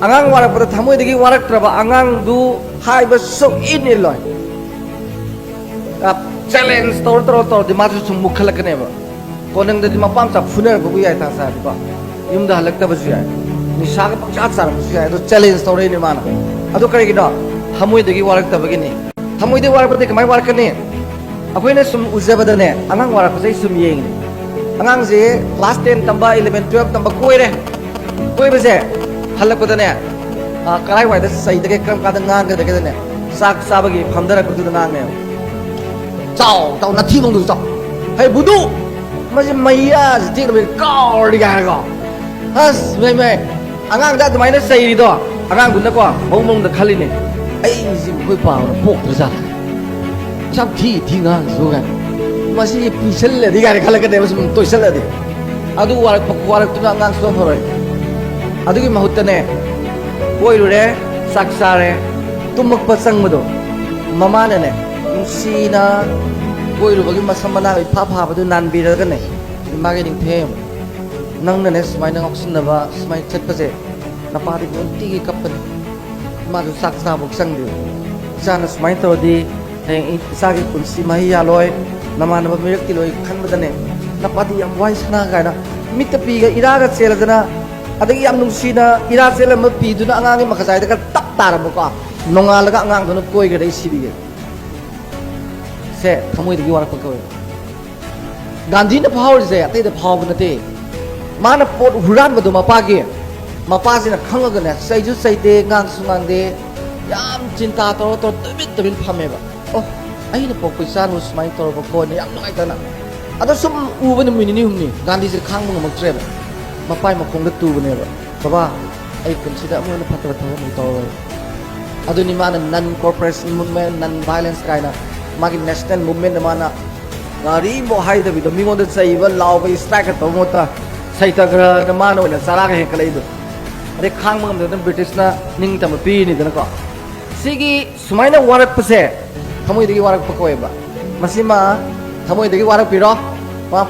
angang warak pada thamoi degi warak traba angang du hai ba so in iloi challenge tor di masu sum mukhalak ne ba konang da di mapam sa funer bu yai ta sa ba yum da halak ta ba ya ni sa ga pak chat sa ba ya do challenge tor ni mana adu kare gi do thamoi degi warak ta ba gi ni thamoi de warak pada kamai warak ne akoi ne sum uzaba da ne angang warak sai sum yeng ni angang je class 10 tamba 11 12 tamba koi re koi ba je halak pada ne karai wai da sai da ke kam ka da ngang ga da ne sak sa ba gi phamdara ku da ngang ne tao na thi mong du tao hay budu mà gì mày à chỉ là mình cao đi cả rồi has mày angang đã tụi mày nó xây đi đó angang cũng đã qua mong được khali này ấy gì mới bảo nó bốc ra chắc thi ngang rồi cái mà gì bị sel là đi cái khali cái này mà tôi sel là đi adu war tu angang so rồi adu cái mahut này koi rồi đấy saksa đấy tum mak pasang mà đó mama này si na koi ru bagi masam mana pha badu nan bi ra kan ne magi ding them nang ne smai nang oxin na ba smai chat pa je na pa di ti ki kap ne ma du sak sa bok sang di sa na smai to di heng sa ki kun si mai ya loi na ma na ba mirak ti loi khan ba ne na pa di am wai sana ga na mit pi ga ira ga sel da na adagi am nung si na ira sel ma pi du na angang ma khasai da ka tap tar ba ko nonga la ga angang do koi ga dai si bi ge se thamoi degi warak pakoi gandhi na power je atai da power na te mana pot huran ba do mapa sina khang ga na sai ju sai te ngang su ngang de yam cinta to tabin phame ba oh ai na pok paisa no smai to ba ko ni yam ngai ta na ado sum u ba ni ni hum ni gandhi je khang mo mak tre ba mapai ma khong da tu ba ne ba baba ai kun sida mo na patra thaw mo to ado ni mana non corporation movement non violence kaina magi national movement mana ngari mo hai da bi do mi ngon da sai ba law ba strike to mo ta sai ta gra na mana na sara ga he kalai do are khang mam da british na ning ta ma pi ni da ko sigi sumaina warak pase thamoi degi warak pakoi ba masima thamoi degi warak pi ro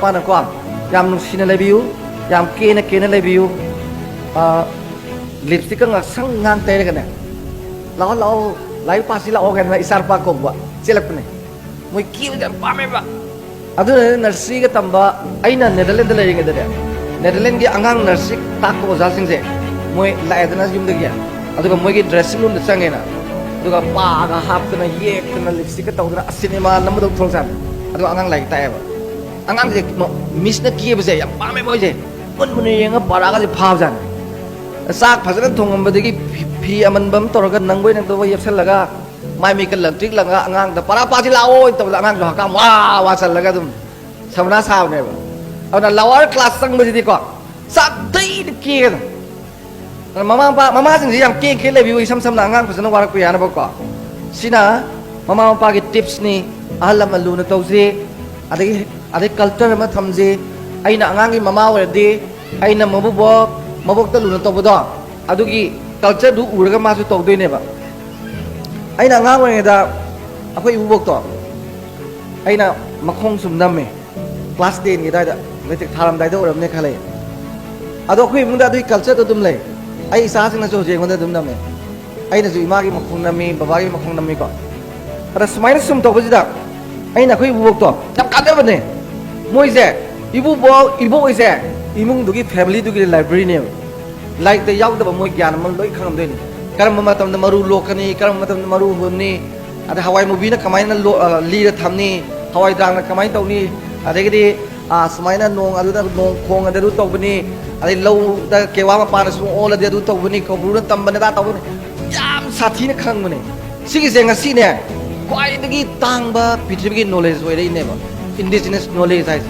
pa na ko yam nu sina le biu yam ke na le biu lipstick ngak sang ngang te ga ne law lai pa si la o ga na isar pa ko ba celak ne moi kiu da pa me ba adu nursery ga tamba aina netherlands la ring da netherlands gi angang nursery ta ko za sing je moi la edna jum da gya adu ga moi gi dressing room da change na adu ga pa ga hap na yek na lipstick ka tawdra cinema nam do thong san adu angang lai ta ba angang je miss na ki ba je ya pa me boy je mun yeng ga para ga je pha jan sak phajana thong am ba de gi phi aman bam tor ga nang boi nang to yep sel laga mai mi kan lang trik lang angang da para pa si lao to angang lo ka wa sal laga dum samna sao ne ba au na lower class sang ba di ko sa dai de ki mama sing yang ke le bi sam na angang phajana warak ya na ba ko sina mama pa gi tips ni alam alu na to je adai culture ma tham je aina angang gi mama wa de aina mabuk ta lu na to ba do adugi culture du uraga ma su to doi ne ba aina ngang wen da akoi ubok to aina makhong sum namme class 10 gi da metik tharam dai do ram ne khale ado khoi mung da dui culture to dum le ai sa sing na so je ngon da dum namme aina ju ima gi makhong namme baba gi makhong namme ko ada smile sum to ko da aina khoi ubok to tap ka da bane moi je ibu ise imung du gi family du gi library ne like the yaw da moi gyan man loi kham de ni karam matam na maru lokani karam matam na maru hunni ada hawai movie na kamai na li da thamni hawai dang na kamai tawni adegi smai na nong adu da nong khong adu tawbani adai low da kewa ma pa na su all adu tawbani ko buru na tambane da tawbani yam sathi na khang mane sigi je ngasi ne kwai dagi tangba pithribi gi knowledge wai dei ne ba indigenous knowledge ai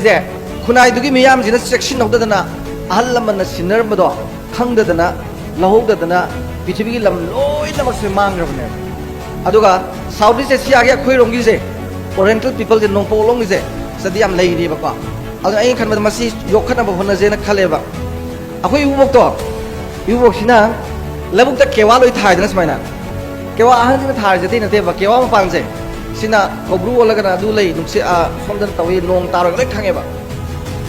je khunai dugi miyam jina section of da na ahal lam na sinner ma do khangdadana lahogdadana pithibigi lam loina mak se mangrabne aduga south east asia ga khoi rongi je oriental people je nongpo long je sadi am lei ri ba ko adu ai khan ma si yokhana ba hona je na khale ba akoi ubok sina labuk ta kewa loi thai dana smaina kewa ahan je thai je te na te ba kewa ma pan je sina kobru wala ga du lei nuk se somdan tawi nong tarok le khange ba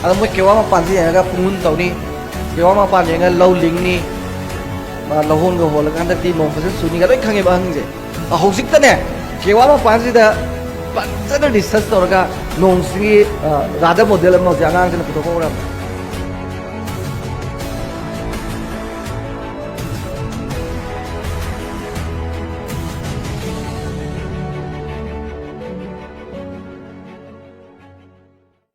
adu mo kewa ma pan je ga pungun tawni kewa ma pan yenga low ling ni ma lohon go hol kan ti nong fasen suni ga loi khange ba hang je a hosik ta ne kewa ma pan si da pan sa research tor ga nong si rada model ma ja ngang ne puto ko ra